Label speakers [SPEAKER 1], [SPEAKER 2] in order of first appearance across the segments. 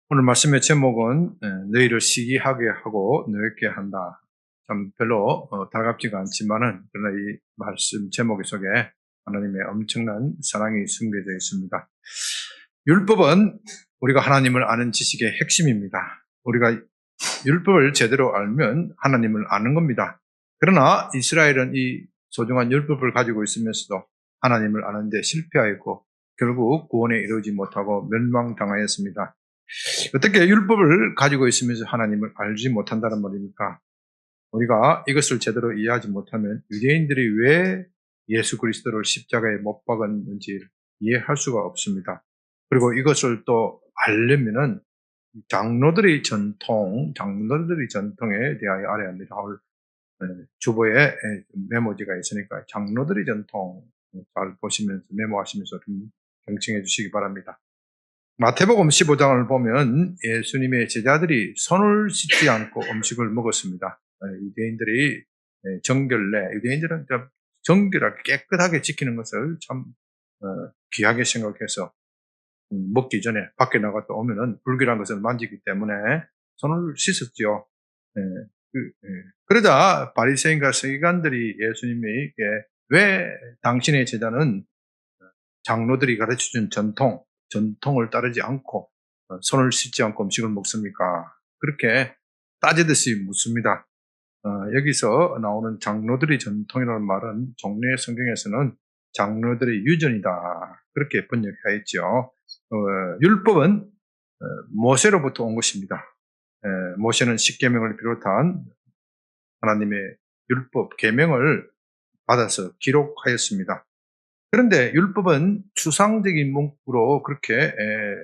[SPEAKER 1] 오늘 말씀의 제목은 너희를 시기하게 하고 노엽게 한다. 참 별로 달갑지가 않지만은 그러나 이 말씀 제목 속에 하나님의 엄청난 사랑이 숨겨져 있습니다. 율법은 우리가 하나님을 아는 지식의 핵심입니다. 우리가 율법을 제대로 알면 하나님을 아는 겁니다. 그러나 이스라엘은 이 소중한 율법을 가지고 있으면서도 하나님을 아는 데 실패하였고 결국 구원에 이르지 못하고 멸망당하였습니다. 어떻게 율법을 가지고 있으면서 하나님을 알지 못한다는 말입니까? 우리가 이것을 제대로 이해하지 못하면 유대인들이 왜 예수 그리스도를 십자가에 못 박았는지 이해할 수가 없습니다. 그리고 이것을 또 알려면은 장로들의 전통에 대하여 알아야 합니다. 오늘 주보에 메모지가 있으니까 장로들의 전통 잘 보시면서 메모하시면서 좀 경청해 주시기 바랍니다. 마태복음 15장을 보면 예수님의 제자들이 손을 씻지 않고 음식을 먹었습니다. 유대인들이 유대인들은 정결하게 깨끗하게 지키는 것을 참 귀하게 생각해서 먹기 전에 밖에 나갔다 오면은 불결한 것을 만지기 때문에 손을 씻었죠. 그러자 바리새인과 서기관들이 예수님에게 왜 당신의 제자는 장로들이 가르쳐준 전통을 따르지 않고 손을 씻지 않고 음식을 먹습니까? 그렇게 따지듯이 묻습니다. 여기서 나오는 장로들의 전통이라는 말은 종래 성경에서는 장로들의 유전이다 그렇게 번역하였죠. 율법은 모세로부터 온 것입니다. 모세는 십계명을 비롯한 하나님의 율법 계명을 받아서 기록하였습니다. 그런데 율법은 추상적인 문구로 그렇게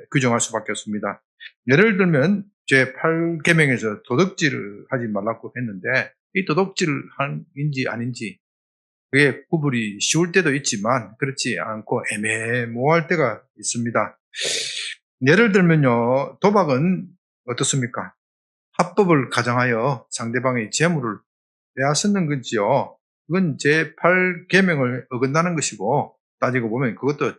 [SPEAKER 1] 규정할 수밖에 없습니다. 예를 들면 제8계명에서 도둑질을 하지 말라고 했는데 이 도둑질을 한인지 아닌지 그게 구분이 쉬울 때도 있지만 그렇지 않고 애매모호할 때가 있습니다. 예를 들면요, 도박은 어떻습니까? 합법을 가정하여 상대방의 재물을 빼앗는 건지요. 그건 제8계명을 어긋나는 것이고 따지고 보면 그것도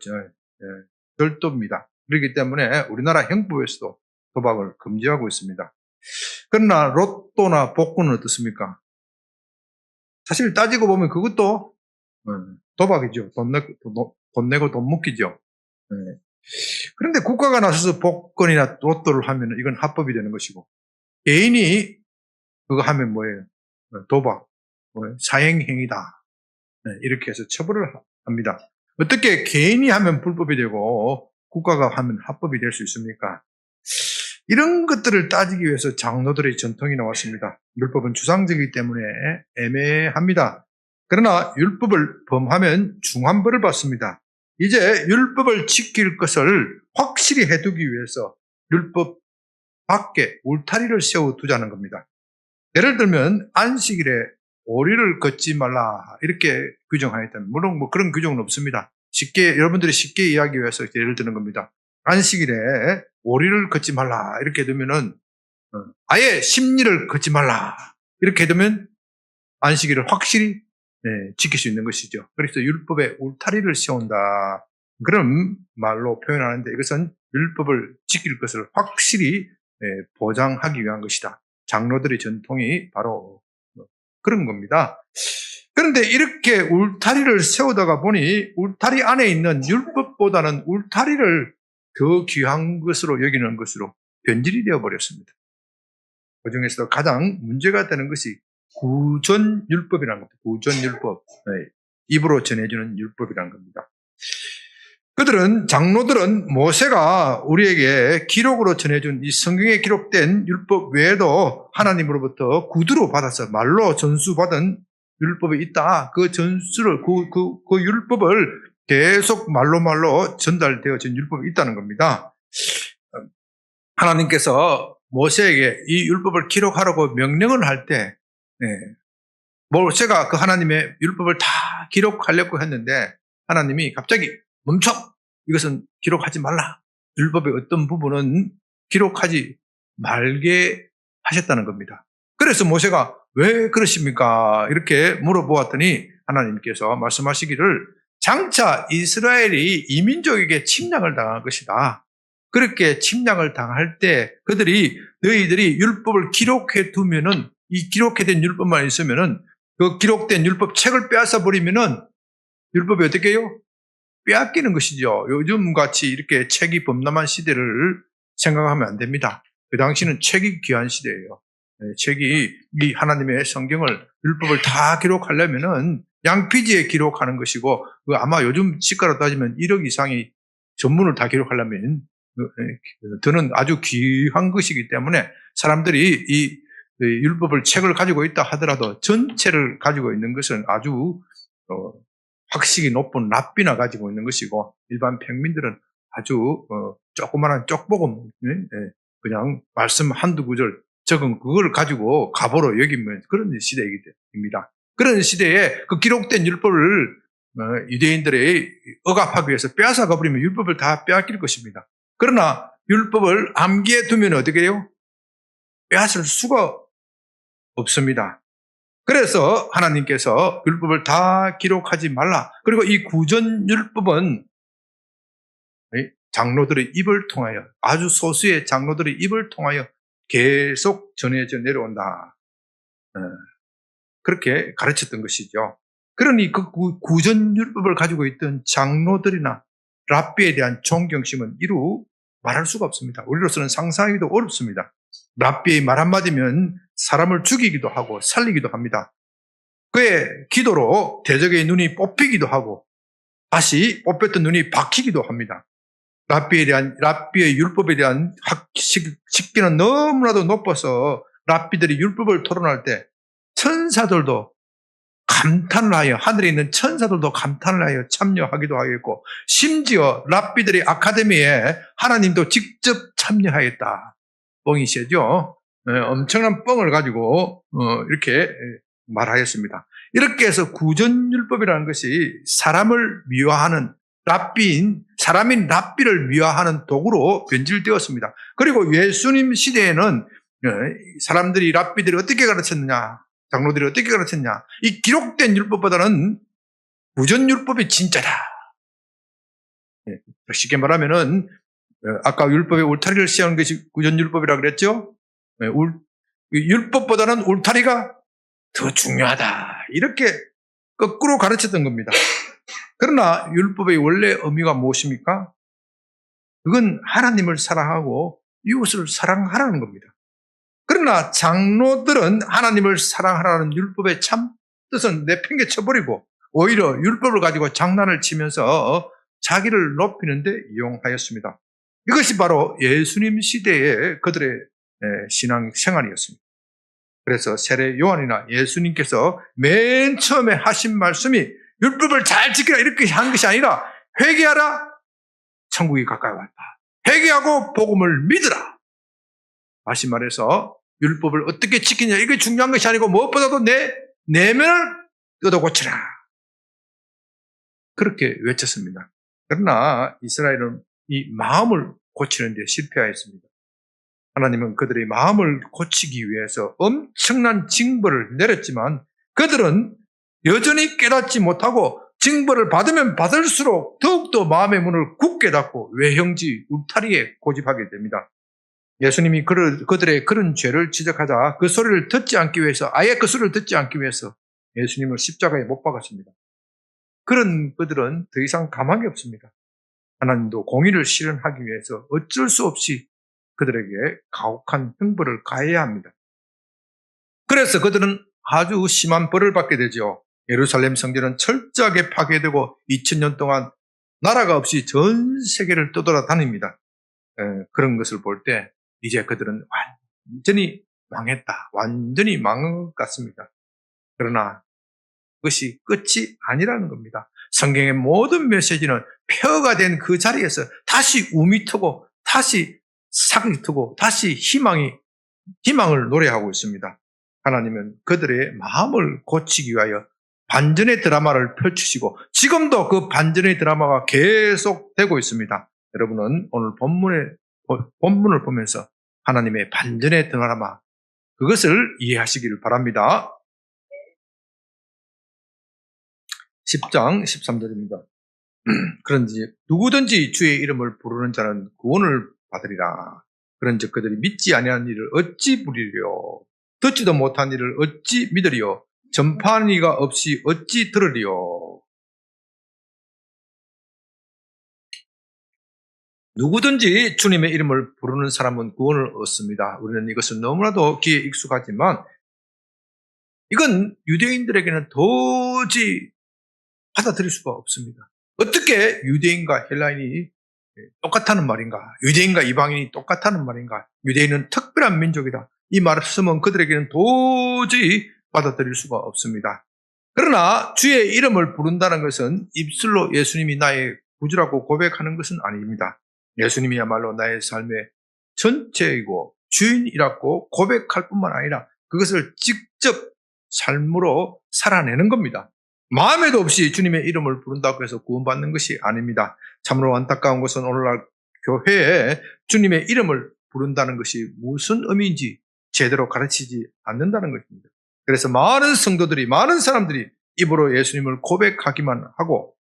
[SPEAKER 1] 절도입니다. 그렇기 때문에 우리나라 형법에서도 도박을 금지하고 있습니다. 그러나 로또나 복권은 어떻습니까? 사실 따지고 보면 그것도 도박이죠. 돈 내고 돈 묶이죠. 그런데 국가가 나서서 복권이나 로또를 하면 이건 합법이 되는 것이고 개인이 그거 하면 뭐예요? 도박, 사행행위다. 이렇게 해서 처벌을 합니다. 어떻게 개인이 하면 불법이 되고 국가가 하면 합법이 될 수 있습니까? 이런 것들을 따지기 위해서 장로들의 전통이 나왔습니다. 율법은 추상적이기 때문에 애매합니다. 그러나 율법을 범하면 중한 벌을 받습니다. 이제 율법을 지킬 것을 확실히 해두기 위해서 율법 밖에 울타리를 세워두자는 겁니다. 예를 들면 안식일에 오리를 걷지 말라 이렇게 규정하였다면 물론 뭐 그런 규정은 없습니다. 여러분들이 쉽게 이해하기 위해서 예를 드는 겁니다. 안식일에 오리를 걷지 말라 이렇게 두면은 아예 십리를 걷지 말라 이렇게 두면 안식일을 확실히 지킬 수 있는 것이죠. 그래서 율법에 울타리를 세운다 그런 말로 표현하는데 이것은 율법을 지킬 것을 확실히 보장하기 위한 것이다. 장로들의 전통이 바로 그런 겁니다. 그런데 이렇게 울타리를 세우다가 보니 울타리 안에 있는 율법보다는 울타리를 더 귀한 것으로 여기는 것으로 변질이 되어버렸습니다. 그 중에서도 가장 문제가 되는 것이 구전율법이라는 겁니다. 구전율법. 입으로 전해주는 율법이라는 겁니다. 장로들은 모세가 우리에게 기록으로 전해준 이 성경에 기록된 율법 외에도 하나님으로부터 구두로 받아서 말로 전수받은 율법이 있다. 그 전수를, 그 율법을 계속 말로 전달되어진 율법이 있다는 겁니다. 하나님께서 모세에게 이 율법을 기록하라고 명령을 할 때, 모세가 그 하나님의 율법을 다 기록하려고 했는데, 하나님이 갑자기 멈춰! 이것은 기록하지 말라. 율법의 어떤 부분은 기록하지 말게 하셨다는 겁니다. 그래서 모세가 왜 그러십니까? 이렇게 물어보았더니 하나님께서 말씀하시기를 장차 이스라엘이 이민족에게 침략을 당할 것이다. 그렇게 침략을 당할 때 그들이 너희들이 율법을 기록해 두면은 이 기록된 율법만 있으면은 그 기록된 율법 책을 빼앗아 버리면은 율법이 어떻게 해요? 빼앗기는 것이죠. 요즘 같이 이렇게 책이 범람한 시대를 생각하면 안 됩니다. 그 당시는 책이 귀한 시대예요. 책이 이 하나님의 성경을 율법을 다 기록하려면은 양피지에 기록하는 것이고 아마 요즘 시가로 따지면 1억 이상이 전문을 다 기록하려면 저는 아주 귀한 것이기 때문에 사람들이 이 율법을 책을 가지고 있다 하더라도 전체를 가지고 있는 것은 아주 학식이 높은 랍비나 가지고 있는 것이고 일반 평민들은 아주 조그마한 쪽복음 그냥 말씀 한두 구절 적은 그걸 가지고 가보로 여기면 그런 시대입니다. 그런 시대에 그 기록된 율법을 유대인들의 억압하기 위해서 빼앗아 가버리면 율법을 다 빼앗길 것입니다. 그러나 율법을 암기해 두면 어떻게 해요? 빼앗을 수가 없습니다. 그래서 하나님께서 율법을 다 기록하지 말라. 그리고 이 구전율법은 장로들의 입을 통하여 아주 소수의 장로들의 입을 통하여 계속 전해져 내려온다. 그렇게 가르쳤던 것이죠. 그러니 그 구전율법을 가지고 있던 장로들이나 랍비에 대한 존경심은 이루 말할 수가 없습니다. 우리로서는 상상하기도 어렵습니다. 랍비의 말 한마디면 사람을 죽이기도 하고 살리기도 합니다. 그의 기도로 대적의 눈이 뽑히기도 하고 다시 뽑혔던 눈이 박히기도 합니다. 랍비의 율법에 대한 식견은 너무나도 높아서 랍비들이 율법을 토론할 때 천사들도 감탄을 하여 하늘에 있는 천사들도 감탄을 하여 참여하기도 하겠고 심지어 랍비들의 아카데미에 하나님도 직접 참여하였다. 뻥이 세죠. 엄청난 뻥을 가지고 이렇게 말하였습니다. 이렇게 해서 구전율법이라는 것이 사람을 미화하는 사람인 랍비를 미화하는 도구로 변질되었습니다. 그리고 예수님 시대에는 사람들이 랍비들이 어떻게 가르쳤느냐, 장로들이 어떻게 가르쳤냐, 이 기록된 율법보다는 구전율법이 진짜다. 쉽게 말하면은 아까 율법에 울타리를 씌우는 것이 구전율법이라고 그랬죠. 율법보다는 울타리가 더 중요하다. 이렇게 거꾸로 가르쳤던 겁니다. 그러나 율법의 원래 의미가 무엇입니까? 그건 하나님을 사랑하고 이웃을 사랑하라는 겁니다. 그러나 장로들은 하나님을 사랑하라는 율법의 참 뜻은 내팽개쳐버리고 오히려 율법을 가지고 장난을 치면서 자기를 높이는 데 이용하였습니다. 이것이 바로 예수님 시대의 그들의 신앙 생활이었습니다. 그래서 세례 요한이나 예수님께서 맨 처음에 하신 말씀이 율법을 잘 지키라 이렇게 한 것이 아니라 회개하라, 천국이 가까이 왔다. 회개하고 복음을 믿으라. 다시 말해서 율법을 어떻게 지키냐 이게 중요한 것이 아니고 무엇보다도 내 내면을 뜯어 고치라. 그렇게 외쳤습니다. 그러나 이스라엘은 이 마음을 고치는 데 실패하였습니다. 하나님은 그들의 마음을 고치기 위해서 엄청난 징벌을 내렸지만 그들은 여전히 깨닫지 못하고 징벌을 받으면 받을수록 더욱더 마음의 문을 굳게 닫고 외형지 울타리에 고집하게 됩니다. 예수님이 그들의 그런 죄를 지적하자 그 소리를 듣지 않기 위해서 아예 그 소리를 듣지 않기 위해서 예수님을 십자가에 못 박았습니다. 그런 그들은 더 이상 가망이 없습니다. 하나님도 공의를 실현하기 위해서 어쩔 수 없이 그들에게 가혹한 형벌을 가해야 합니다. 그래서 그들은 아주 심한 벌을 받게 되죠. 예루살렘 성전은 철저하게 파괴되고 2000년 동안 나라가 없이 전 세계를 떠돌아다닙니다. 그런 것을 볼 때 이제 그들은 완전히 망했다. 완전히 망한 것 같습니다. 그러나 그것이 끝이 아니라는 겁니다. 성경의 모든 메시지는 폐허가 된 그 자리에서 다시 움이 트고 다시 삭이 트고 다시 희망을 노래하고 있습니다. 하나님은 그들의 마음을 고치기 위하여 반전의 드라마를 펼치시고 지금도 그 반전의 드라마가 계속되고 있습니다. 여러분은 오늘 본문을 보면서 하나님의 반전의 드라마 그것을 이해하시기를 바랍니다. 10장 13절입니다. 그런지 누구든지 주의 이름을 부르는 자는 구원을 받으리라. 그런즉 그들이 믿지 아니한 일을 어찌 부리리요? 듣지도 못한 일을 어찌 믿으리요? 전파하는 이가 없이 어찌 들으리요? 누구든지 주님의 이름을 부르는 사람은 구원을 얻습니다. 우리는 이것은 너무나도 귀에 익숙하지만 이건 유대인들에게는 도저히 받아들일 수가 없습니다. 어떻게 유대인과 헬라인이 똑같다는 말인가? 유대인과 이방인이 똑같다는 말인가? 유대인은 특별한 민족이다. 이 말씀은 그들에게는 도저히 받아들일 수가 없습니다. 그러나 주의 이름을 부른다는 것은 입술로 예수님이 나의 구주라고 고백하는 것은 아닙니다. 예수님이야말로 나의 삶의 전체이고 주인이라고 고백할 뿐만 아니라 그것을 직접 삶으로 살아내는 겁니다. 마음에도 없이 주님의 이름을 부른다고 해서 구원받는 것이 아닙니다. 참으로 안타까운 것은 오늘날 교회에 주님의 이름을 부른다는 것이 무슨 의미인지 제대로 가르치지 않는다는 것입니다. 그래서 많은 성도들이, 많은 사람들이 입으로 예수님을 고백하기만 하고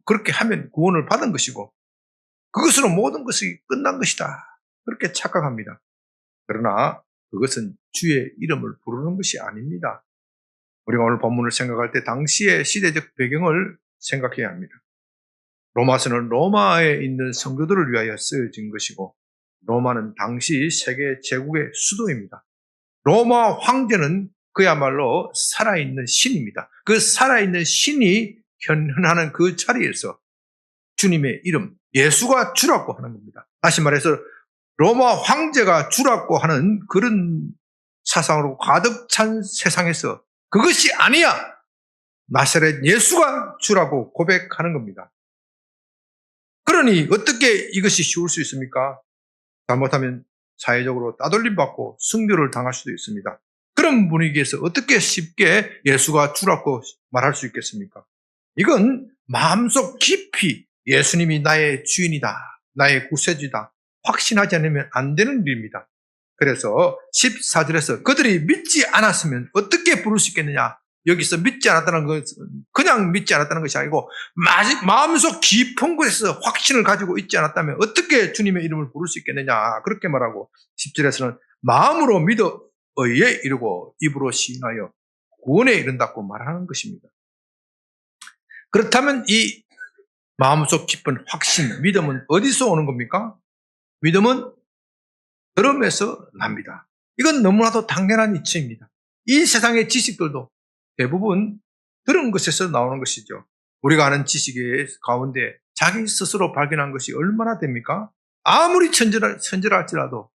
[SPEAKER 1] 그렇게 하면 구원을 받은 것이고 그것으로 모든 것이 끝난 것이다. 그렇게 착각합니다. 그러나 그것은 주의 이름을 부르는 것이 아닙니다. 우리가 오늘 본문을 생각할 때 당시의 시대적 배경을 생각해야 합니다. 로마서는 로마에 있는 성도들을 위하여 쓰여진 것이고 로마는 당시 세계 제국의 수도입니다. 로마 황제는 그야말로 살아있는 신입니다. 그 살아있는 신이 현현하는 그 자리에서 주님의 이름, 예수가 주라고 하는 겁니다. 다시 말해서 로마 황제가 주라고 하는 그런 사상으로 가득 찬 세상에서 그것이 아니야! 나사렛 예수가 주라고 고백하는 겁니다. 그러니 어떻게 이것이 쉬울 수 있습니까? 잘못하면 사회적으로 따돌림받고 순교를 당할 수도 있습니다. 그런 분위기에서 어떻게 쉽게 예수가 주라고 말할 수 있겠습니까? 이건 마음속 깊이 예수님이 나의 주인이다, 나의 구세주다 확신하지 않으면 안 되는 일입니다. 그래서 14절에서 그들이 믿지 않았으면 어떻게 부를 수 있겠느냐? 여기서 믿지 않았다는 것은 그냥 믿지 않았다는 것이 아니고 마음속 깊은 곳에서 확신을 가지고 있지 않았다면 어떻게 주님의 이름을 부를 수 있겠느냐? 그렇게 말하고 10절에서는 마음으로 믿어 의에 이르고 입으로 시인하여 구원에 이른다고 말하는 것입니다. 그렇다면 이 마음속 깊은 확신, 믿음은 어디서 오는 겁니까? 믿음은 들음에서 납니다. 이건 너무나도 당연한 이치입니다. 이 세상의 지식들도 대부분 들은 것에서 나오는 것이죠. 우리가 아는 지식의 가운데 자기 스스로 발견한 것이 얼마나 됩니까? 아무리 천재랄지라도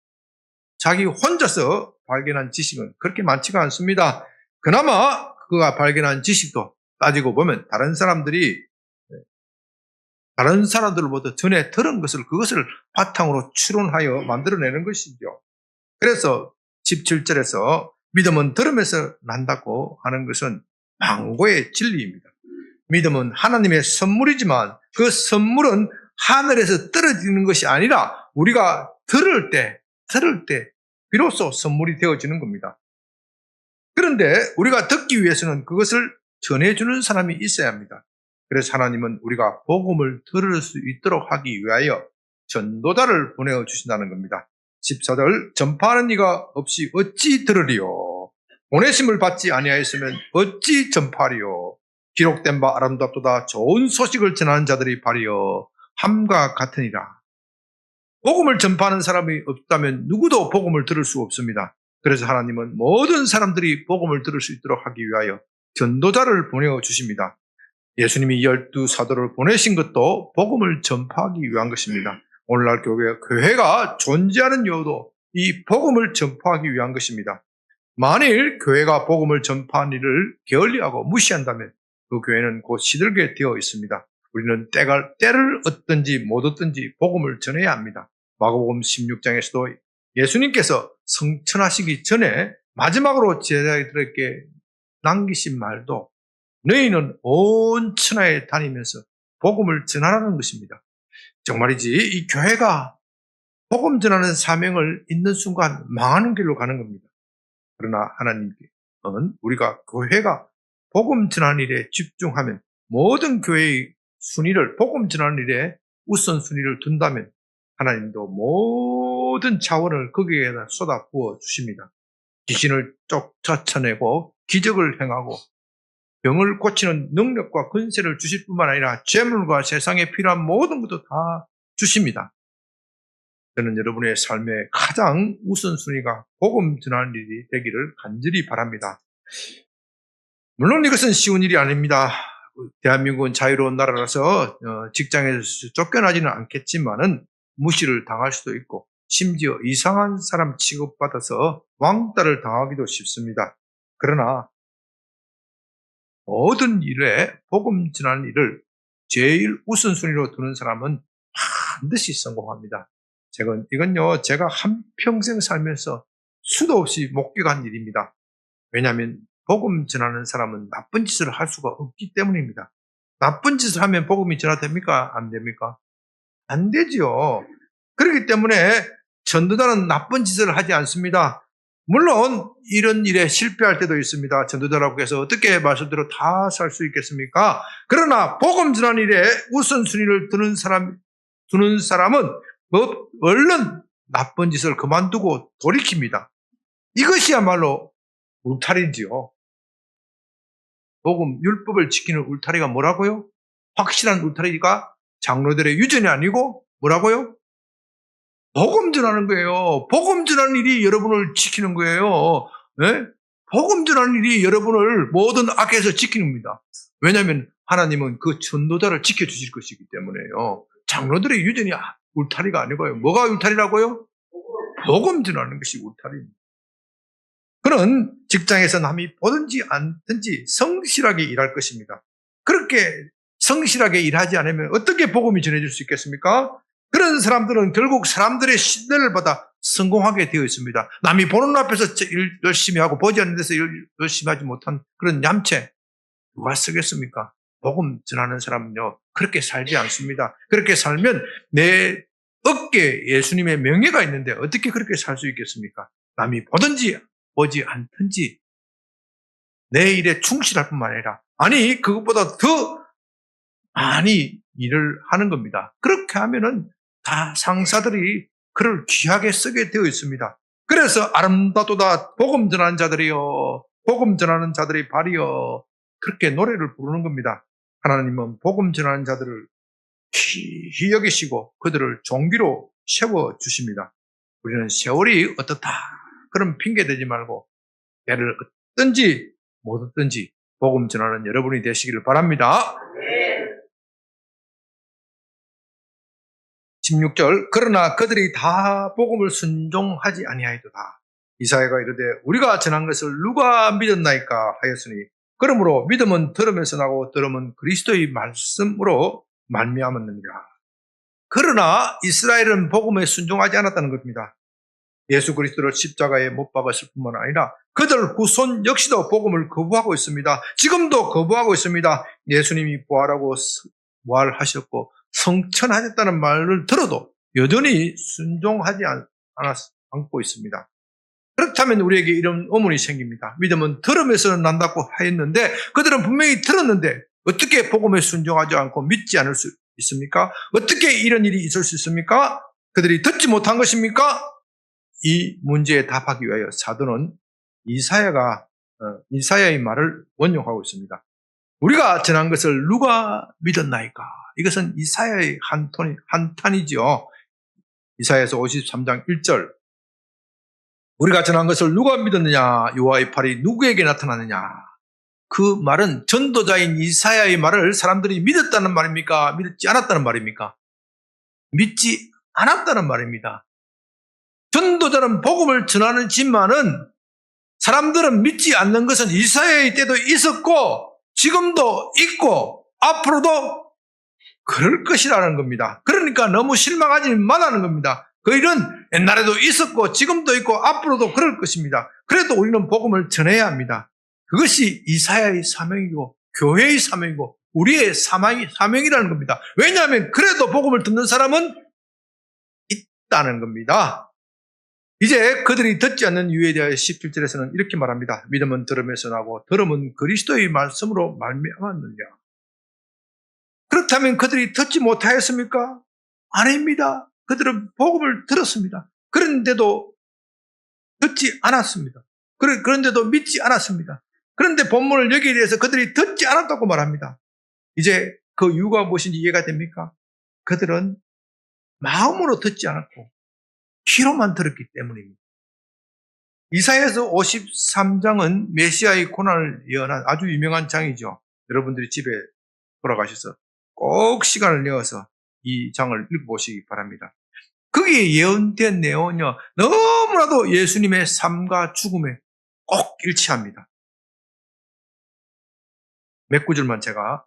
[SPEAKER 1] 자기 혼자서 발견한 지식은 그렇게 많지가 않습니다. 그나마 그가 발견한 지식도 따지고 보면 다른 사람들보다 전에 들은 것을 그것을 바탕으로 추론하여 만들어내는 것이죠. 그래서 17절에서 믿음은 들음에서 난다고 하는 것은 망고의 진리입니다. 믿음은 하나님의 선물이지만 그 선물은 하늘에서 떨어지는 것이 아니라 우리가 들을 때 비로소 선물이 되어지는 겁니다. 그런데 우리가 듣기 위해서는 그것을 전해주는 사람이 있어야 합니다. 그래서 하나님은 우리가 복음을 들을 수 있도록 하기 위하여 전도자를 보내주신다는 겁니다. 14절 전파하는 이가 없이 어찌 들으리요? 보내심을 받지 아니하였으면 어찌 전파하리요? 기록된 바 아름답도다 좋은 소식을 전하는 자들이 바리여 함과 같으니라. 복음을 전파하는 사람이 없다면 누구도 복음을 들을 수 없습니다. 그래서 하나님은 모든 사람들이 복음을 들을 수 있도록 하기 위하여 전도자를 보내주십니다. 예수님이 12사도를 보내신 것도 복음을 전파하기 위한 것입니다. 오늘날 교회가 존재하는 이유도 이 복음을 전파하기 위한 것입니다. 만일 교회가 복음을 전파하는 일을 게을리하고 무시한다면 그 교회는 곧 시들게 되어 있습니다. 우리는 때를 얻든지 못 얻든지 복음을 전해야 합니다. 마가복음 16장에서도 예수님께서 성천하시기 전에 마지막으로 제자들에게 남기신 말도 너희는 온 천하에 다니면서 복음을 전하라는 것입니다. 정말이지 이 교회가 복음 전하는 사명을 잊는 순간 망하는 길로 가는 겁니다. 그러나 하나님께는 우리가 교회가 복음 전하는 일에 집중하면 모든 교회의 순위를 복음 전하는 일에 우선순위를 둔다면 하나님도 모든 자원을 거기에다 쏟아 부어 주십니다. 귀신을 쫓아내고 기적을 행하고 병을 고치는 능력과 권세를 주실 뿐만 아니라 재물과 세상에 필요한 모든 것도 다 주십니다. 저는 여러분의 삶의 가장 우선순위가 복음 전하는 일이 되기를 간절히 바랍니다. 물론 이것은 쉬운 일이 아닙니다. 대한민국은 자유로운 나라라서 직장에서 쫓겨나지는 않겠지만은 무시를 당할 수도 있고 심지어 이상한 사람 취급받아서 왕따를 당하기도 쉽습니다. 그러나 모든 일에 복음 전하는 일을 제일 우선순위로 두는 사람은 반드시 성공합니다. 이건요, 제가 한평생 살면서 수도 없이 목격한 일입니다. 왜냐하면 복음 전하는 사람은 나쁜 짓을 할 수가 없기 때문입니다. 나쁜 짓을 하면 복음이 전화됩니까? 안 됩니까? 안 되지요. 그렇기 때문에 전도자는 나쁜 짓을 하지 않습니다. 물론 이런 일에 실패할 때도 있습니다. 전도자라고 해서 어떻게 말씀대로 다 살 수 있겠습니까? 그러나 복음 전하는 일에 우선순위를 두는 사람은 얼른 나쁜 짓을 그만두고 돌이킵니다. 이것이야말로 울타리지요. 복음 율법을 지키는 울타리가 뭐라고요? 확실한 울타리가 장로들의 유전이 아니고 뭐라고요? 복음 전하는 거예요. 복음 전하는 일이 여러분을 지키는 거예요. 네? 복음 전하는 일이 여러분을 모든 악에서 지키는 겁니다. 왜냐하면 하나님은 그 전도자를 지켜주실 것이기 때문에요. 장로들의 유전이 울타리가 아니고요. 뭐가 울타리라고요? 복음 전하는 것이 울타리입니다. 그는 직장에서 남이 보든지 않든지 성실하게 일할 것입니다. 그렇게 성실하게 일하지 않으면 어떻게 복음이 전해질 수 있겠습니까? 그런 사람들은 결국 사람들의 신뢰를 받아 성공하게 되어 있습니다. 남이 보는 앞에서 일 열심히 하고 보지 않는 데서 일 열심히 하지 못한 그런 얌체 누가 쓰겠습니까? 복음 전하는 사람은요 그렇게 살지 않습니다. 그렇게 살면 내 어깨에 예수님의 명예가 있는데 어떻게 그렇게 살 수 있겠습니까? 남이 보든지 보지 않든지 내 일에 충실할 뿐만 아니라 그것보다 더 많이 일을 하는 겁니다. 그렇게 하면은 다 상사들이 그를 귀하게 쓰게 되어 있습니다. 그래서 아름답도다 복음 전하는 자들이여 복음 전하는 자들의 발이여 그렇게 노래를 부르는 겁니다. 하나님은 복음 전하는 자들을 귀히 여기시고 그들을 종기로 세워주십니다. 우리는 세월이 어떻다 그런 핑계 대지 말고 때를 얻든지 못 얻든지 복음 전하는 여러분이 되시기를 바랍니다. 16절 그러나 그들이 다 복음을 순종하지 아니하였도다. 이사야가 이르되 우리가 전한 것을 누가 믿었나이까 하였으니 그러므로 믿음은 들음에서 나고 들음은 그리스도의 말씀으로 말미암았느니라. 그러나 이스라엘은 복음에 순종하지 않았다는 것입니다. 예수 그리스도를 십자가에 못 박았을 뿐만 아니라 그들 후손 역시도 복음을 거부하고 있습니다. 지금도 거부하고 있습니다. 예수님이 부활하셨고 성천하셨다는 말을 들어도 여전히 순종하지 않고 있습니다. 그렇다면 우리에게 이런 의문이 생깁니다. 믿음은 들음에서 난다고 하였는데 그들은 분명히 들었는데 어떻게 복음에 순종하지 않고 믿지 않을 수 있습니까? 어떻게 이런 일이 있을 수 있습니까? 그들이 듣지 못한 것입니까? 이 문제에 답하기 위하여 사도는 이사야의 말을 원용하고 있습니다. 우리가 전한 것을 누가 믿었나이까? 이것은 이사야의 한탄이죠. 이사야에서 53장 1절 우리가 전한 것을 누가 믿었느냐? 여호와의 팔이 누구에게 나타나느냐? 그 말은 전도자인 이사야의 말을 사람들이 믿었다는 말입니까? 믿지 않았다는 말입니까? 믿지 않았다는 말입니다. 전도자는 복음을 전하는 짓만은 사람들은 믿지 않는 것은 이사야의 때도 있었고 지금도 있고 앞으로도 그럴 것이라는 겁니다. 그러니까 너무 실망하지 말라는 겁니다. 그 일은 옛날에도 있었고 지금도 있고 앞으로도 그럴 것입니다. 그래도 우리는 복음을 전해야 합니다. 그것이 이사야의 사명이고 교회의 사명이고 우리의 사명이라는 겁니다. 왜냐하면 그래도 복음을 듣는 사람은 있다는 겁니다. 이제 그들이 듣지 않는 이유에 대하여 17절에서는 이렇게 말합니다. 믿음은 들음에서 나고 들음은 그리스도의 말씀으로 말미암았느냐. 그렇다면 그들이 듣지 못하였습니까? 아닙니다. 그들은 복음을 들었습니다. 그런데도 듣지 않았습니다. 그런데도 믿지 않았습니다. 그런데 본문을 여기에 대해서 그들이 듣지 않았다고 말합니다. 이제 그 이유가 무엇인지 이해가 됩니까? 그들은 마음으로 듣지 않았고 귀로만 들었기 때문입니다. 이사야서 53장은 메시아의 고난을 예언한 아주 유명한 장이죠. 여러분들이 집에 돌아가셔서 꼭 시간을 내어서 이 장을 읽어보시기 바랍니다. 거기에 예언된 내용은요, 너무나도 예수님의 삶과 죽음에 꼭 일치합니다. 몇 구절만 제가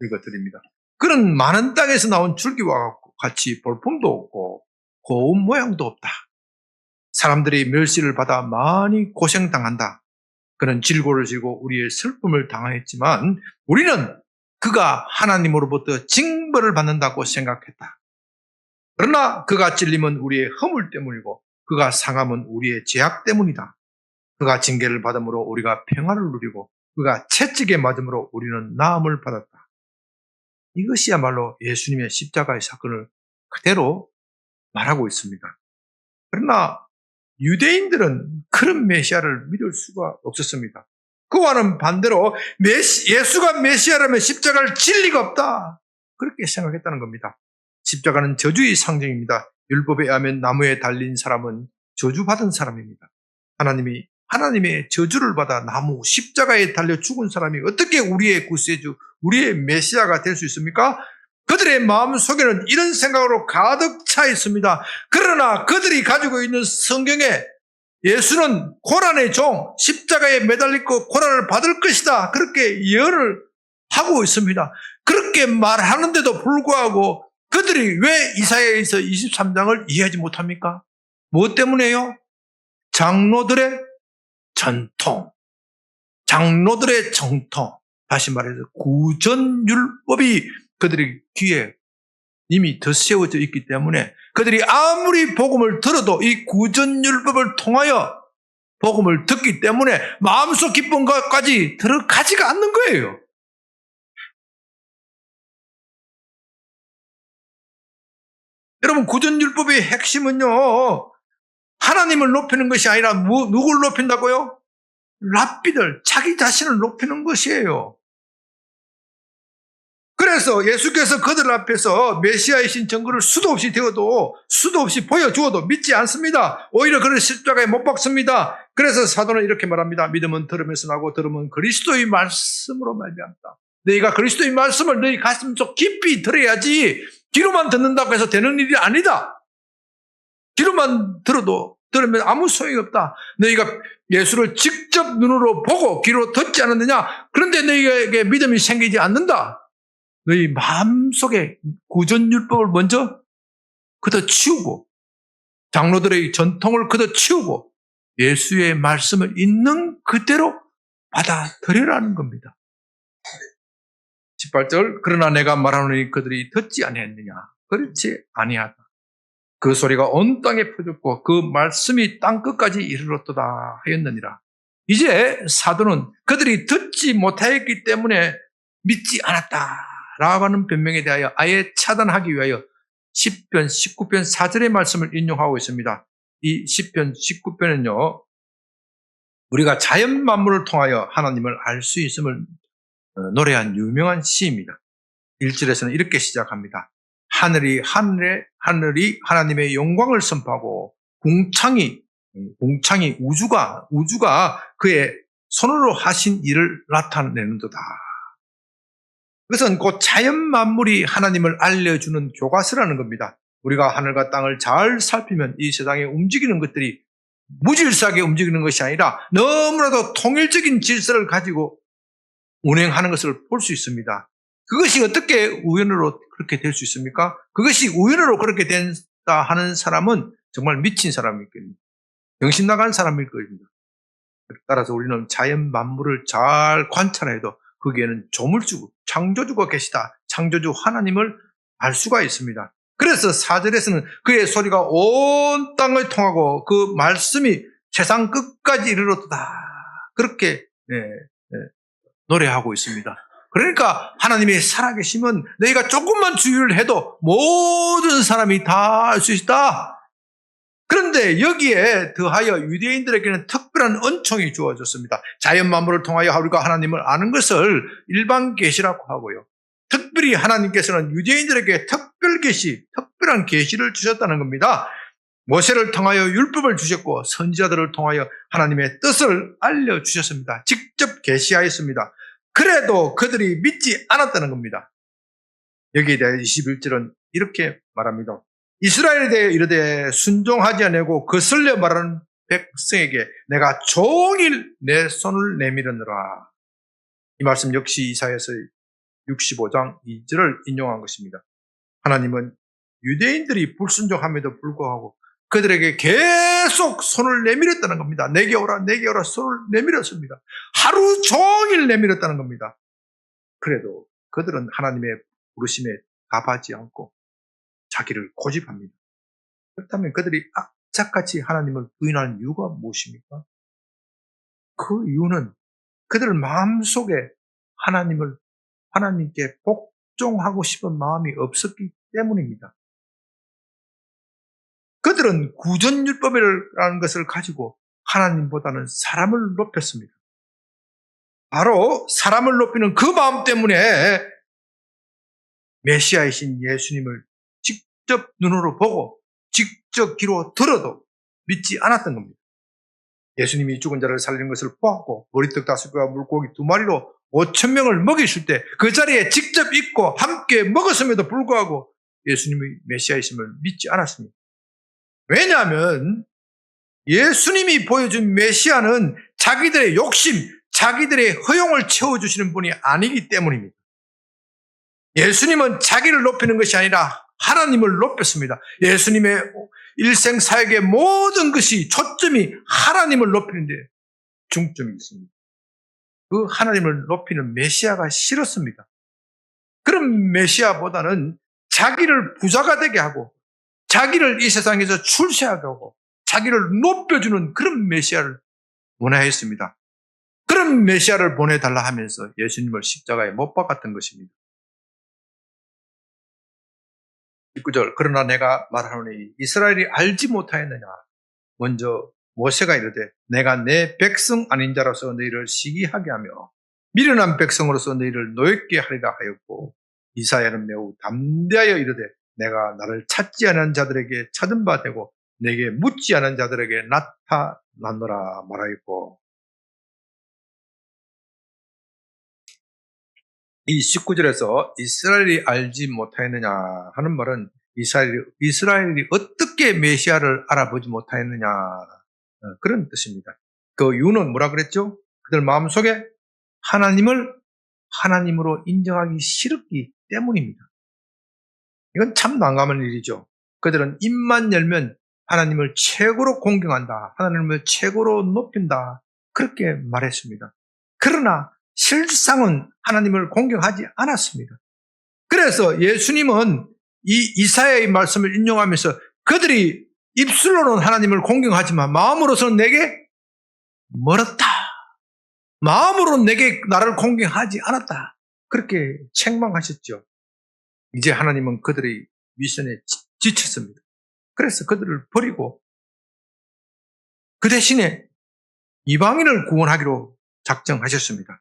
[SPEAKER 1] 읽어드립니다. 그런 많은 땅에서 나온 줄기와 같이 볼품도 없고 고운 모양도 없다. 사람들이 멸시를 받아 많이 고생당한다. 그는 질고를 지고 우리의 슬픔을 당하였지만 우리는 그가 하나님으로부터 징벌을 받는다고 생각했다. 그러나 그가 찔림은 우리의 허물 때문이고 그가 상함은 우리의 죄악 때문이다. 그가 징계를 받음으로 우리가 평화를 누리고 그가 채찍에 맞음으로 우리는 나음을 받았다. 이것이야말로 예수님의 십자가의 사건을 그대로 말하고 있습니다. 그러나 유대인들은 그런 메시아를 믿을 수가 없었습니다. 그와는 반대로 예수가 메시아라면 십자가를 질 리가 없다. 그렇게 생각했다는 겁니다. 십자가는 저주의 상징입니다. 율법에 의하면 나무에 달린 사람은 저주받은 사람입니다. 하나님의 저주를 받아 나무 십자가에 달려 죽은 사람이 어떻게 우리의 구세주, 우리의 메시아가 될 수 있습니까? 그들의 마음속에는 이런 생각으로 가득 차 있습니다. 그러나 그들이 가지고 있는 성경에 예수는 고난의 종, 십자가에 매달리고 고난을 받을 것이다. 그렇게 예언을 하고 있습니다. 그렇게 말하는데도 불구하고 그들이 왜 이사야에서 23장을 이해하지 못합니까? 무엇 때문에요? 장로들의 전통, 장로들의 정통, 다시 말해서 구전율법이 그들의 귀에 이미 덧세워져 있기 때문에 그들이 아무리 복음을 들어도 이 구전율법을 통하여 복음을 듣기 때문에 마음속 기쁜 것까지 들어가지가 않는 거예요. 여러분, 구전율법의 핵심은요, 하나님을 높이는 것이 아니라 누굴 높인다고요? 랍비들, 자기 자신을 높이는 것이에요. 그래서 예수께서 그들 앞에서 메시아이신 증거를 수도 없이 되어도 수도 없이 보여주어도 믿지 않습니다. 오히려 그를 십자가에 못 박습니다. 그래서 사도는 이렇게 말합니다. 믿음은 들음에서 나고 들음은 그리스도의 말씀으로 말미암다. 너희가 그리스도의 말씀을 너희 가슴속 깊이 들어야지 귀로만 듣는다고 해서 되는 일이 아니다. 귀로만 들으면 아무 소용이 없다. 너희가 예수를 직접 눈으로 보고 귀로 듣지 않았느냐? 그런데 너희에게 믿음이 생기지 않는다. 너희 마음속에 구전율법을 먼저 걷어치우고 장로들의 전통을 걷어치우고 예수의 말씀을 있는 그대로 받아들이라는 겁니다. 18절 그러나 내가 말하노니 그들이 듣지 아니했느냐? 그렇지 아니하다. 그 소리가 온 땅에 퍼졌고 그 말씀이 땅끝까지 이르렀도다 하였느니라. 이제 사도는 그들이 듣지 못하였기 때문에 믿지 않았다라고 하는 변명에 대하여 아예 차단하기 위하여 10편 19편 4절의 말씀을 인용하고 있습니다. 이 10편 19편은요. 우리가 자연 만물을 통하여 하나님을 알 수 있음을 노래한 유명한 시입니다. 1절에서는 이렇게 시작합니다. 하늘이 하나님의 영광을 선포하고 궁창이 우주가 그의 손으로 하신 일을 나타내는도다. 그것은 곧 자연 만물이 하나님을 알려주는 교과서라는 겁니다. 우리가 하늘과 땅을 잘 살피면 이 세상에 움직이는 것들이 무질서하게 움직이는 것이 아니라 너무나도 통일적인 질서를 가지고 운행하는 것을 볼 수 있습니다. 그것이 어떻게 우연으로 그렇게 될 수 있습니까? 그것이 우연으로 그렇게 된다 하는 사람은 정말 미친 사람일 겁니다. 정신 나간 사람일 겁니다. 따라서 우리는 자연 만물을 잘 관찰해도 거기에는 조물주고 창조주가 계시다. 창조주 하나님을 알 수가 있습니다. 그래서 4절에서는 그의 소리가 온 땅을 통하고 그 말씀이 세상 끝까지 이르렀다. 그렇게 노래하고 있습니다. 그러니까 하나님의 살아계심은 너희가 조금만 주의를 해도 모든 사람이 다 알 수 있다. 그런데 여기에 더하여 유대인들에게는 특별한 은총이 주어졌습니다. 자연 만물을 통하여 우리가 하나님을 아는 것을 일반 계시라고 하고요. 특별히 하나님께서는 유대인들에게 특별한 계시를 주셨다는 겁니다. 모세를 통하여 율법을 주셨고 선지자들을 통하여 하나님의 뜻을 알려주셨습니다. 직접 계시하였습니다. 그래도 그들이 믿지 않았다는 겁니다. 여기에 대해 21절은 이렇게 말합니다. 이스라엘에 대해 이르되 순종하지 아니하고 거슬려 말하는 백성에게 내가 종일 내 손을 내밀었노라. 이 말씀 역시 이사야서 65장 2절을 인용한 것입니다. 하나님은 유대인들이 불순종함에도 불구하고 그들에게 계속 손을 내밀었다는 겁니다. 내게 오라 손을 내밀었습니다. 하루 종일 내밀었다는 겁니다. 그래도 그들은 하나님의 부르심에 답하지 않고 자기를 고집합니다. 그렇다면 그들이 악착같이 하나님을 부인하는 이유가 무엇입니까? 그 이유는 그들 마음속에 하나님께 복종하고 싶은 마음이 없었기 때문입니다. 그들은 구전율법이라는 것을 가지고 하나님보다는 사람을 높였습니다. 바로 사람을 높이는 그 마음 때문에 메시아이신 예수님을 직접 눈으로 보고 직접 귀로 들어도 믿지 않았던 겁니다. 예수님이 죽은 자를 살리는 것을 보았고 머리떡 5개와 물고기 2마리로 5,000명을 먹이실 때 그 자리에 직접 있고 함께 먹었음에도 불구하고 예수님의 메시아이심을 믿지 않았습니다. 왜냐하면 예수님이 보여준 메시아는 자기들의 욕심, 자기들의 허용을 채워주시는 분이 아니기 때문입니다. 예수님은 자기를 높이는 것이 아니라 하나님을 높였습니다. 예수님의 일생 사역의 모든 것이 초점이 하나님을 높이는 데 중점이 있습니다. 그 하나님을 높이는 메시아가 싫었습니다. 그런 메시아보다는 자기를 부자가 되게 하고 자기를 이 세상에서 출세하게 하고 자기를 높여주는 그런 메시아를 원하였습니다. 그런 메시아를 보내달라 하면서 예수님을 십자가에 못 박았던 것입니다. 19절 그러나 내가 말하노니 이스라엘이 알지 못하였느냐. 먼저 모세가 이르되 내가 내 백성 아닌 자로서 너희를 시기하게 하며 미련한 백성으로서 너희를 노엽게 하리라 하였고 이사야는 매우 담대하여 이르되 내가 나를 찾지 않은 자들에게 찾은 바 되고 내게 묻지 않은 자들에게 나타났노라 말하였고 이 19절에서 이스라엘이 알지 못하였느냐 하는 말은 이스라엘이 어떻게 메시아를 알아보지 못하였느냐 그런 뜻입니다. 그 이유는 뭐라 그랬죠? 그들 마음속에 하나님을 하나님으로 인정하기 싫었기 때문입니다. 이건 참 난감한 일이죠. 그들은 입만 열면 하나님을 최고로 공경한다. 하나님을 최고로 높인다. 그렇게 말했습니다. 그러나 실상은 하나님을 공경하지 않았습니다. 그래서 예수님은 이 이사야의 말씀을 인용하면서 그들이 입술로는 하나님을 공경하지만 마음으로서는 내게 멀었다. 마음으로는 내게 나를 공경하지 않았다. 그렇게 책망하셨죠. 이제 하나님은 그들의 미션에 지쳤습니다. 그래서 그들을 버리고 그 대신에 이방인을 구원하기로 작정하셨습니다.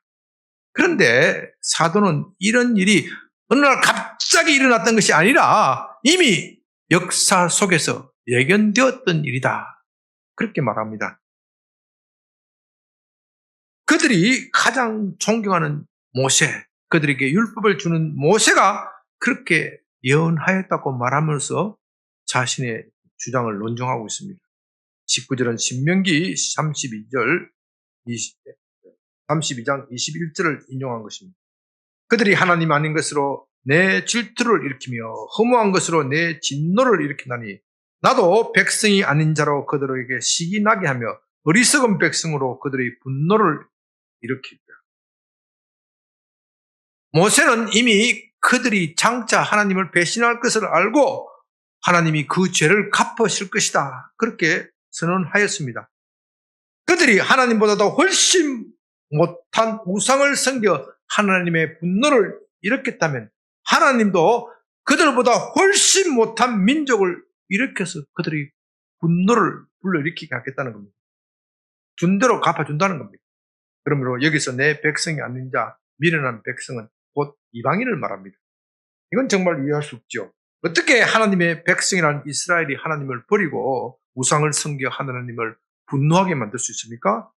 [SPEAKER 1] 그런데 사도는 이런 일이 어느 날 갑자기 일어났던 것이 아니라 이미 역사 속에서 예견되었던 일이다. 그렇게 말합니다. 그들이 가장 존경하는 모세, 그들에게 율법을 주는 모세가 그렇게 예언하였다고 말하면서 자신의 주장을 논증하고 있습니다. 19절은 신명기 32장 21절을 인용한 것입니다. 그들이 하나님 아닌 것으로 내 질투를 일으키며 허무한 것으로 내 진노를 일으키나니 나도 백성이 아닌 자로 그들에게 시기 나게 하며 어리석은 백성으로 그들의 분노를 일으킬 거야. 모세는 이미 그들이 장차 하나님을 배신할 것을 알고 하나님이 그 죄를 갚으실 것이다. 그렇게 선언하였습니다. 그들이 하나님보다도 훨씬 못한 우상을 섬겨 하나님의 분노를 일으켰다면 하나님도 그들보다 훨씬 못한 민족을 일으켜서 그들이 분노를 불러일으키게 하겠다는 겁니다. 준 대로 갚아준다는 겁니다. 그러므로 여기서 내 백성이 아닌 자, 미련한 백성은 곧 이방인을 말합니다. 이건 정말 이해할 수 없죠. 어떻게 하나님의 백성이라는 이스라엘이 하나님을 버리고 우상을 섬겨 하나님을 분노하게 만들 수 있습니까?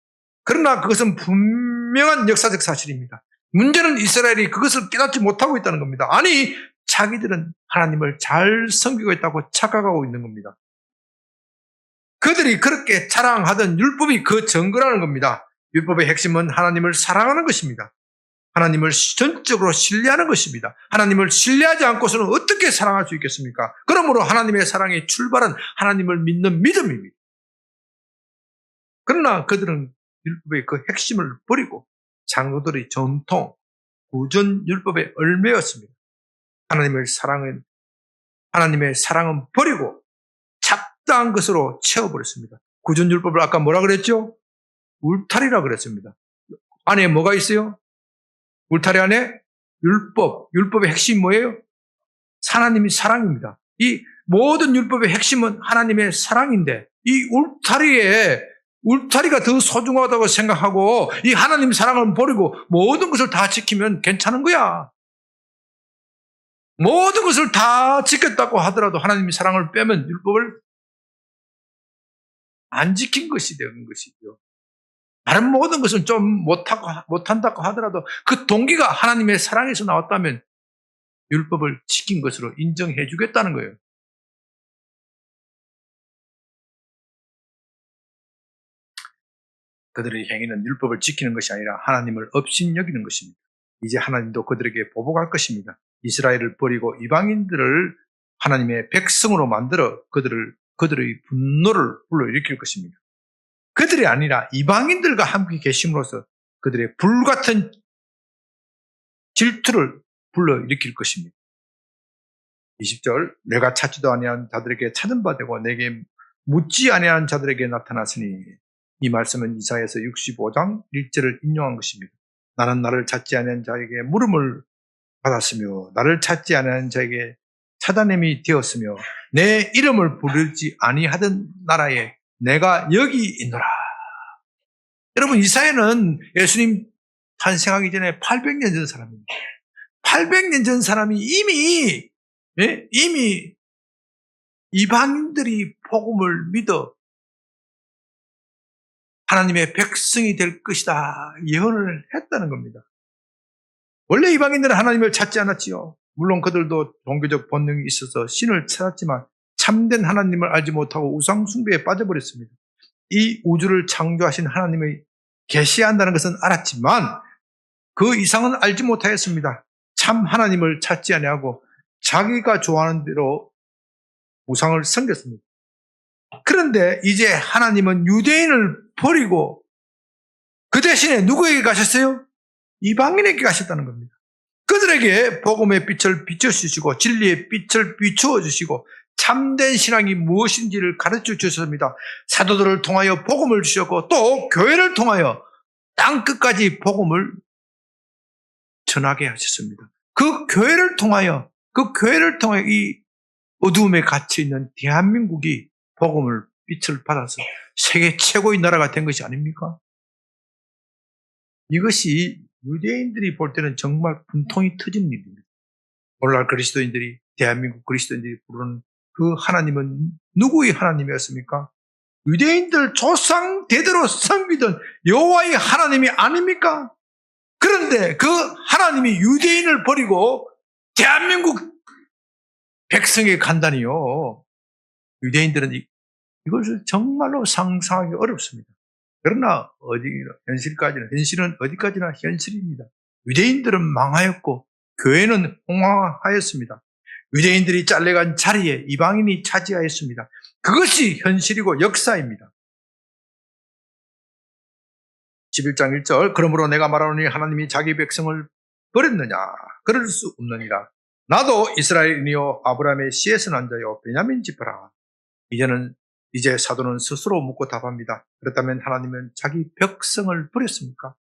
[SPEAKER 1] 그러나 그것은 분명한 역사적 사실입니다. 문제는 이스라엘이 그것을 깨닫지 못하고 있다는 겁니다. 아니, 자기들은 하나님을 잘 섬기고 있다고 착각하고 있는 겁니다. 그들이 그렇게 자랑하던 율법이 그 증거라는 겁니다. 율법의 핵심은 하나님을 사랑하는 것입니다. 하나님을 전적으로 신뢰하는 것입니다. 하나님을 신뢰하지 않고서는 어떻게 사랑할 수 있겠습니까? 그러므로 하나님의 사랑의 출발은 하나님을 믿는 믿음입니다. 그러나 그들은 율법의 그 핵심을 버리고 장로들의 전통, 구전 율법에 얽매였습니다. 하나님의 사랑은 버리고 잡다한 것으로 채워버렸습니다. 구전 율법을 아까 뭐라 그랬죠? 울타리라 그랬습니다. 안에 뭐가 있어요? 울타리 안에 율법의 핵심이 뭐예요? 하나님의 사랑입니다. 이 모든 율법의 핵심은 하나님의 사랑인데 이 울타리가 더 소중하다고 생각하고 이 하나님 사랑을 버리고 모든 것을 다 지키면 괜찮은 거야. 모든 것을 다 지켰다고 하더라도 하나님의 사랑을 빼면 율법을 안 지킨 것이 되는 것이죠. 다른 모든 것은 좀 못한다고 하더라도 그 동기가 하나님의 사랑에서 나왔다면 율법을 지킨 것으로 인정해 주겠다는 거예요. 그들의 행위는 율법을 지키는 것이 아니라 하나님을 업신여기는 것입니다. 이제 하나님도 그들에게 보복할 것입니다. 이스라엘을 버리고 이방인들을 하나님의 백성으로 만들어 그들의 분노를 불러일으킬 것입니다. 그들이 아니라 이방인들과 함께 계심으로써 그들의 불같은 질투를 불러일으킬 것입니다. 20절 내가 찾지도 아니한 자들에게 찾은 바 되고 내게 묻지 아니한 자들에게 나타났으니 이 말씀은 이사야서 65장 1절을 인용한 것입니다. 나는 나를 찾지 아니한 자에게 물음을 받았으며 나를 찾지 아니한 자에게 찾아냄이 되었으며 내 이름을 부르지 아니하던 나라에 내가 여기 있노라. 여러분 이사야는 예수님 탄생하기 전에 800년 전 사람입니다. 800년 전 사람이 이미 이방인들이 복음을 믿어 하나님의 백성이 될 것이다 예언을 했다는 겁니다. 원래 이방인들은 하나님을 찾지 않았지요. 물론 그들도 종교적 본능이 있어서 신을 찾았지만 참된 하나님을 알지 못하고 우상 숭배에 빠져버렸습니다. 이 우주를 창조하신 하나님을 계시한다는 것은 알았지만 그 이상은 알지 못하였습니다. 참 하나님을 찾지 아니하고 자기가 좋아하는 대로 우상을 섬겼습니다. 그런데 이제 하나님은 유대인을 버리고 그 대신에 누구에게 가셨어요? 이방인에게 가셨다는 겁니다. 그들에게 복음의 빛을 비춰주시고 진리의 빛을 비추어 주시고 참된 신앙이 무엇인지를 가르쳐 주셨습니다. 사도들을 통하여 복음을 주셨고 또 교회를 통하여 땅 끝까지 복음을 전하게 하셨습니다. 그 교회를 통하여 이 어두움에 갇혀 있는 대한민국이 복음을 빛을 받아서 세계 최고의 나라가 된 것이 아닙니까? 이것이 유대인들이 볼 때는 정말 분통이 터진 일입니다. 오늘날 그리스도인들이 대한민국 그리스도인들이 부르는 그 하나님은 누구의 하나님이었습니까? 유대인들 조상 대대로 섬기던 여호와의 하나님이 아닙니까? 그런데 그 하나님이 유대인을 버리고 대한민국 백성에 간다니요. 유대인들은 이것을 정말로 상상하기 어렵습니다. 그러나 현실은 어디까지나 현실입니다. 유대인들은 망하였고 교회는 홍황하였습니다. 유대인들이 잘려간 자리에 이방인이 차지하였습니다. 그것이 현실이고 역사입니다. 11장 1절 그러므로 내가 말하노니 하나님이 자기 백성을 버렸느냐? 그럴 수 없느니라. 나도 이스라엘이요 아브라함의 씨에서 난 자요 베냐민 지파라. 이제 사도는 스스로 묻고 답합니다. 그렇다면 하나님은 자기 백성을 버렸습니까?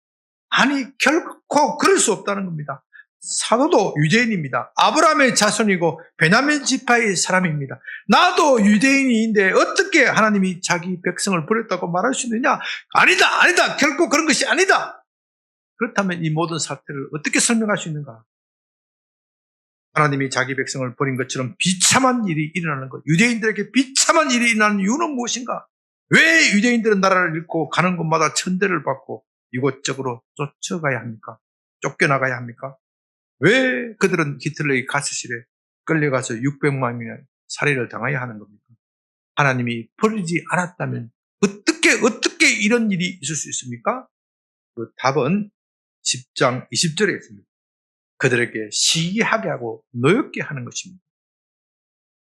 [SPEAKER 1] 아니, 결코 그럴 수 없다는 겁니다. 사도도 유대인입니다. 아브라함의 자손이고 베냐민 지파의 사람입니다. 나도 유대인인데 어떻게 하나님이 자기 백성을 버렸다고 말할 수 있느냐? 아니다, 아니다. 결코 그런 것이 아니다. 그렇다면 이 모든 사태를 어떻게 설명할 수 있는가? 하나님이 자기 백성을 버린 것처럼 비참한 일이 일어나는 것. 유대인들에게 비참한 일이 일어나는 이유는 무엇인가? 왜 유대인들은 나라를 잃고 가는 곳마다 천대를 받고 이곳저곳으로 쫓아가야 합니까? 쫓겨나가야 합니까? 왜 그들은 히틀러의 가스실에 끌려가서 600만 명의 살해를 당해야 하는 겁니까? 하나님이 버리지 않았다면 어떻게 이런 일이 있을 수 있습니까? 그 답은 10장 20절에 있습니다. 그들에게 시기하게 하고 노엽게 하는 것입니다.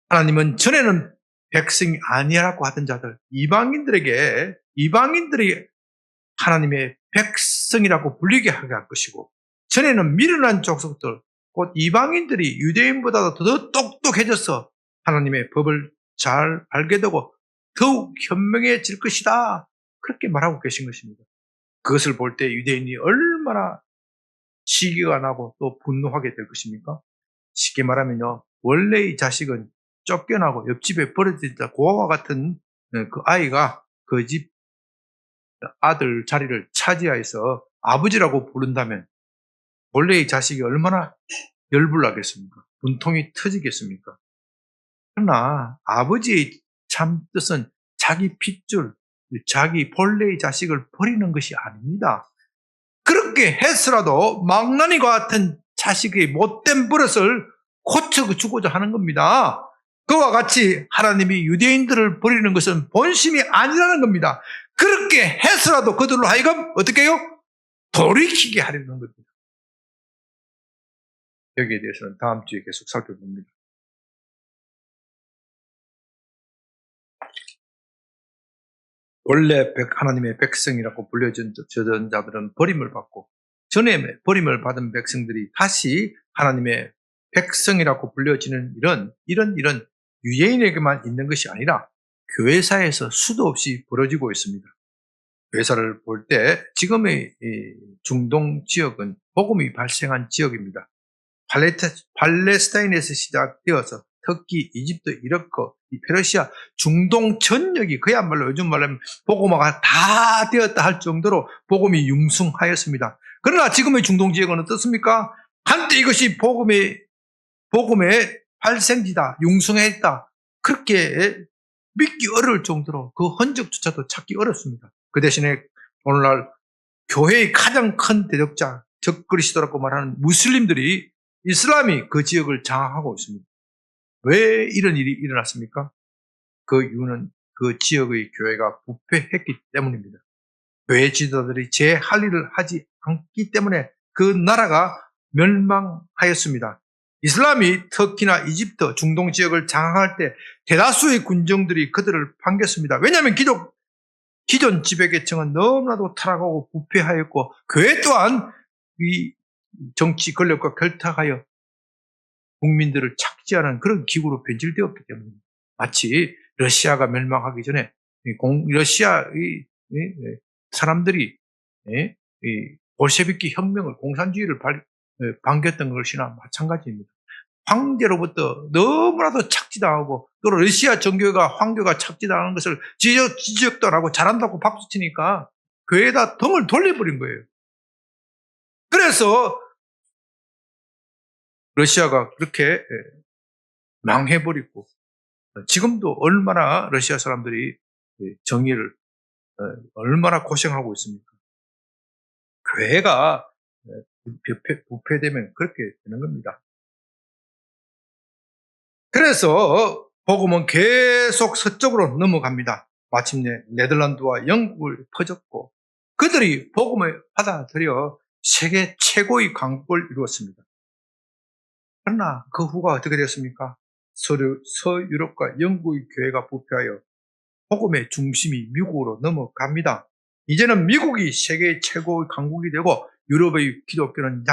[SPEAKER 1] 하나님은 전에는 백성이 아니라고 하던 자들, 이방인들이 하나님의 백성이라고 불리게 하게 할 것이고, 전에는 미련한 족속들, 곧 이방인들이 유대인보다도 더 똑똑해져서 하나님의 법을 잘 알게 되고 더욱 현명해질 것이다. 그렇게 말하고 계신 것입니다. 그것을 볼 때 유대인이 얼마나 시기가 나고 또 분노하게 될 것입니까? 쉽게 말하면요, 원래의 자식은 쫓겨나고 옆집에 버려진다. 그와 같은 그 아이가 그 집 아들 자리를 차지하여서 아버지라고 부른다면 원래의 자식이 얼마나 열불나겠습니까? 분통이 터지겠습니까? 그러나 아버지의 참 뜻은 자기 핏줄, 자기 본래의 자식을 버리는 것이 아닙니다. 그렇게 해서라도 망나니와 같은 자식의 못된 버릇을 고쳐주고자 하는 겁니다. 그와 같이 하나님이 유대인들을 버리는 것은 본심이 아니라는 겁니다. 그렇게 해서라도 그들로 하여금 어떻게 해요? 돌이키게 하려는 겁니다. 여기에 대해서는 다음 주에 계속 살펴봅니다. 원래 하나님의 백성이라고 불려진 자들은 버림을 받고, 전에 버림을 받은 백성들이 다시 하나님의 백성이라고 불려지는 이런 유대인에게만 있는 것이 아니라 교회사에서 수도 없이 벌어지고 있습니다. 교회사를 볼 때 지금의 중동 지역은 복음이 발생한 지역입니다. 팔레스타인에서 시작되어서 터키, 이집트, 이라크, 페르시아, 중동 전역이 그야말로 요즘 말하면 복음화가 다 되었다 할 정도로 복음이 융숭하였습니다. 그러나 지금의 중동 지역은 어떻습니까? 한때 이것이 복음의 발생지다, 융숭했다. 그렇게 믿기 어려울 정도로 그 흔적조차도 찾기 어렵습니다. 그 대신에 오늘날 교회의 가장 큰 대적자, 적그리스도라고 말하는 무슬림들이, 이슬람이 그 지역을 장악하고 있습니다. 왜 이런 일이 일어났습니까? 그 이유는 그 지역의 교회가 부패했기 때문입니다. 교회 지도자들이 제 할 일을 하지 않기 때문에 그 나라가 멸망하였습니다. 이슬람이 터키나 이집트, 중동 지역을 장악할 때 대다수의 군정들이 그들을 반겼습니다. 왜냐하면 기존 지배계층은 너무나도 타락하고 부패하였고, 교회 또한 이 정치 권력과 결탁하여 국민들을 착지하는 그런 기구로 변질되었기 때문입니다. 마치 러시아가 멸망하기 전에 러시아의 사람들이 볼셰비키 혁명을, 공산주의를 반겼던 것이나 마찬가지입니다. 황제로부터 너무나도 착지당하고, 또 러시아 정교회가 황교가 착지당하는 것을 지적도 하고 잘한다고 박수 치니까 교회에다 등을 돌려버린 거예요. 그래서 러시아가 그렇게 망해버리고, 지금도 얼마나 러시아 사람들이 정의를 얼마나 고생하고 있습니까? 교회가 부패되면 그렇게 되는 겁니다. 그래서 복음은 계속 서쪽으로 넘어갑니다. 마침내 네덜란드와 영국을 퍼졌고, 그들이 복음을 받아들여 세계 최고의 강국을 이루었습니다. 그러나 그 후가 어떻게 됐습니까? 서유럽과 영국의 교회가 부패하여 복음의 중심이 미국으로 넘어갑니다. 이제는 미국이 세계 최고의 강국이 되고 유럽의 기독교는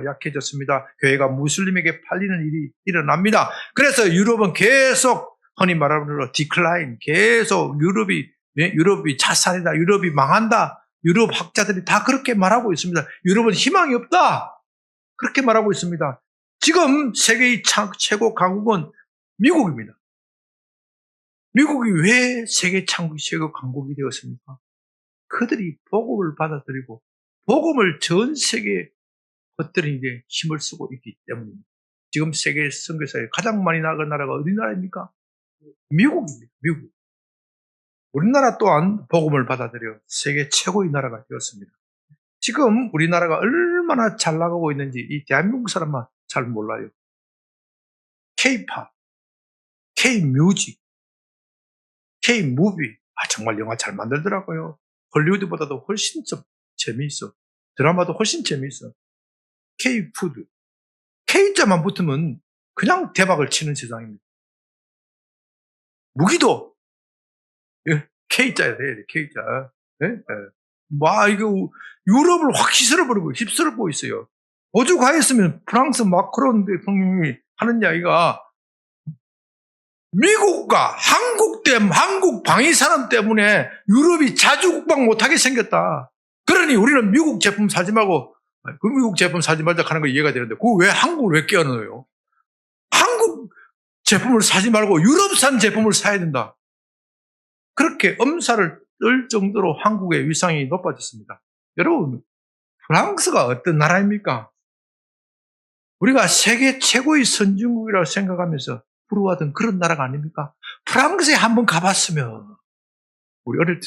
[SPEAKER 1] 약해졌습니다. 교회가 무슬림에게 팔리는 일이 일어납니다. 그래서 유럽은 계속 흔히 말하는 디클라인, 계속 유럽이 자살이다, 유럽이 망한다, 유럽 학자들이 다 그렇게 말하고 있습니다. 유럽은 희망이 없다. 그렇게 말하고 있습니다. 지금 세계의 최고 강국은 미국입니다. 미국이 왜 세계 최고 강국이 되었습니까? 그들이 복음을 받아들이고 복음을 전 세계에 퍼뜨리는 데 힘을 쓰고 있기 때문입니다. 지금 세계 선교사에 가장 많이 나간 나라가 어디 나라입니까? 미국입니다. 미국. 우리나라 또한 복음을 받아들여 세계 최고의 나라가 되었습니다. 지금 우리나라가 얼마나 잘 나가고 있는지 이 대한민국 사람만 잘 몰라요. K-팝, K-뮤직, K-무비. 정말 영화 잘 만들더라고요. 헐리우드보다도 훨씬 좀 재미있어. 드라마도 훨씬 재미있어. K-푸드. K자만 붙으면 그냥 대박을 치는 세상입니다. 무기도 K자야 돼, K자. 네? 네. 이거 유럽을 확 휩쓸어버리고 있어요. 오죽하였으면 프랑스 마크론 대통령이 하는 이야기가 미국과 한국 방위산업 때문에 유럽이 자주국방 못하게 생겼다. 그러니 우리는 미국 제품 사지 말고 그 미국 제품 사지 말자 하는 거 이해가 되는데 그거 왜 한국을 왜 끼워넣어요? 한국 제품을 사지 말고 유럽산 제품을 사야 된다. 그렇게 엄살을 떨 정도로 한국의 위상이 높아졌습니다. 여러분, 프랑스가 어떤 나라입니까? 우리가 세계 최고의 선진국이라고 생각하면서 부러워하던 그런 나라가 아닙니까? 프랑스에 한번 가봤으면 우리 어릴 때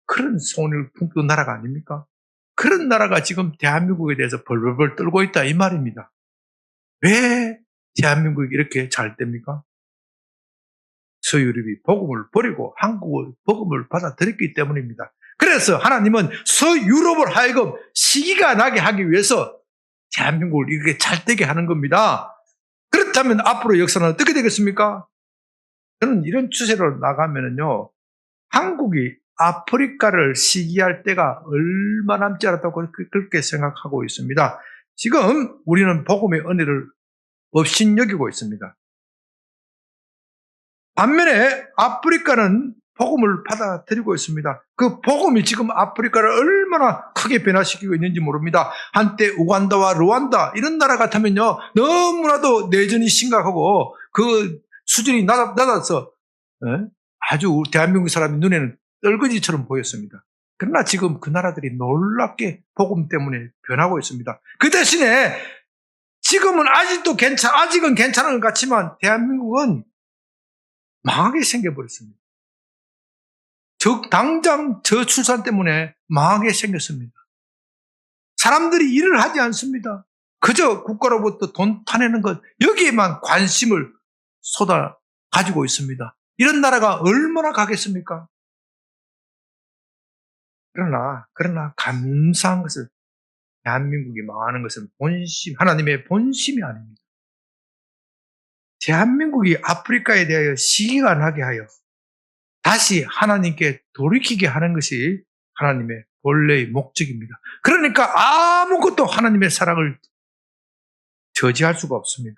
[SPEAKER 1] 그런 소원을 품던 나라가 아닙니까? 그런 나라가 지금 대한민국에 대해서 벌벌벌 떨고 있다 이 말입니다. 왜 대한민국이 이렇게 잘 됩니까? 서유럽이 복음을 버리고 한국의 복음을 받아들였기 때문입니다. 그래서 하나님은 서유럽을 하여금 시기가 나게 하기 위해서 대한민국을 이렇게 잘 되게 하는 겁니다. 그렇다면 앞으로 역사는 어떻게 되겠습니까? 저는 이런 추세로 나가면은요, 한국이 아프리카를 시기할 때가 얼마 남지 않았다고 그렇게 생각하고 있습니다. 지금 우리는 복음의 은혜를 업신여기고 있습니다. 반면에 아프리카는 복음을 받아들이고 있습니다. 그 복음이 지금 아프리카를 얼마나 크게 변화시키고 있는지 모릅니다. 한때 우간다와 루안다 이런 나라 같으면요 너무나도 내전이 심각하고 그 수준이 낮아서 아주 대한민국 사람의 눈에는 떨거지처럼 보였습니다. 그러나 지금 그 나라들이 놀랍게 복음 때문에 변하고 있습니다. 그 대신에 지금은 아직은 괜찮은 것 같지만 대한민국은 망하게 생겨버렸습니다. 당장 저출산 때문에 망하게 생겼습니다. 사람들이 일을 하지 않습니다. 그저 국가로부터 돈 타내는 것, 여기에만 관심을 쏟아 가지고 있습니다. 이런 나라가 얼마나 가겠습니까? 그러나 감사한 것은 대한민국이 망하는 것은 하나님의 본심이 아닙니다. 대한민국이 아프리카에 대하여 시기가 나게 하여 다시 하나님께 돌이키게 하는 것이 하나님의 본래의 목적입니다. 그러니까 아무것도 하나님의 사랑을 저지할 수가 없습니다.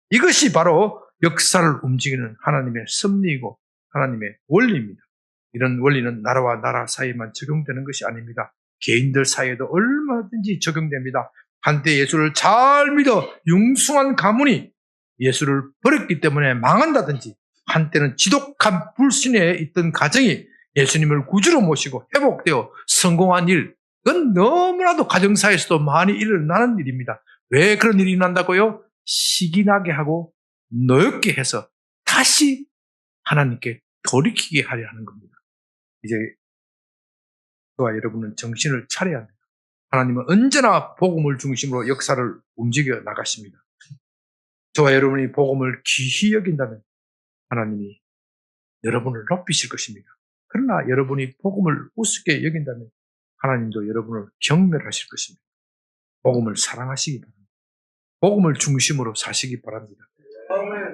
[SPEAKER 1] 이것이 바로 역사를 움직이는 하나님의 섭리이고 하나님의 원리입니다. 이런 원리는 나라와 나라 사이에만 적용되는 것이 아닙니다. 개인들 사이에도 얼마든지 적용됩니다. 한때 예수를 잘 믿어 융숭한 가문이 예수를 버렸기 때문에 망한다든지 한때는 지독한 불신에 있던 가정이 예수님을 구주로 모시고 회복되어 성공한 일, 그건 너무나도 가정사에서도 많이 일어나는 일입니다. 왜 그런 일이 난다고요? 시기나게 하고 노엽게 해서 다시 하나님께 돌이키게 하려 하는 겁니다. 이제 저와 여러분은 정신을 차려야 합니다. 하나님은 언제나 복음을 중심으로 역사를 움직여 나가십니다. 저와 여러분이 복음을 귀히 여긴다면 하나님이 여러분을 높이실 것입니다. 그러나 여러분이 복음을 우습게 여긴다면 하나님도 여러분을 경멸하실 것입니다. 복음을 사랑하시기 바랍니다. 복음을 중심으로 사시기 바랍니다.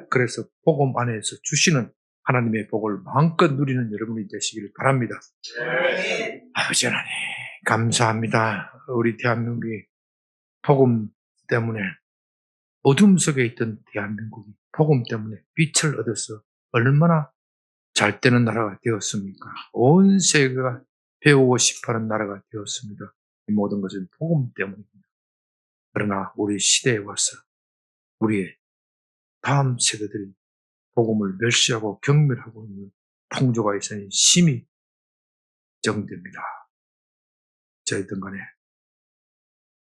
[SPEAKER 1] 그래서 복음 안에서 주시는 하나님의 복을 마음껏 누리는 여러분이 되시기를 바랍니다. 아버지 하나님 감사합니다. 우리 대한민국이 복음 때문에 어둠 속에 있던 대한민국이 복음 때문에 빛을 얻어서 얼마나 잘 되는 나라가 되었습니까? 온 세계가 배우고 싶어하는 나라가 되었습니다. 이 모든 것은 복음 때문입니다. 그러나 우리 시대에 와서 우리의 다음 세대들이 복음을 멸시하고 경멸하고 있는 풍조가 있으니 심히 걱정됩니다. 어쨌든 간에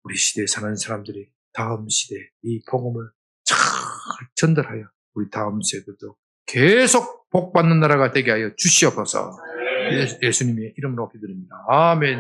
[SPEAKER 1] 우리 시대에 사는 사람들이 다음 시대에 이 복음을 잘 전달하여 우리 다음 세대도 계속 복받는 나라가 되게 하여 주시옵소서. 예수님의 이름으로 기도드립니다. 아멘.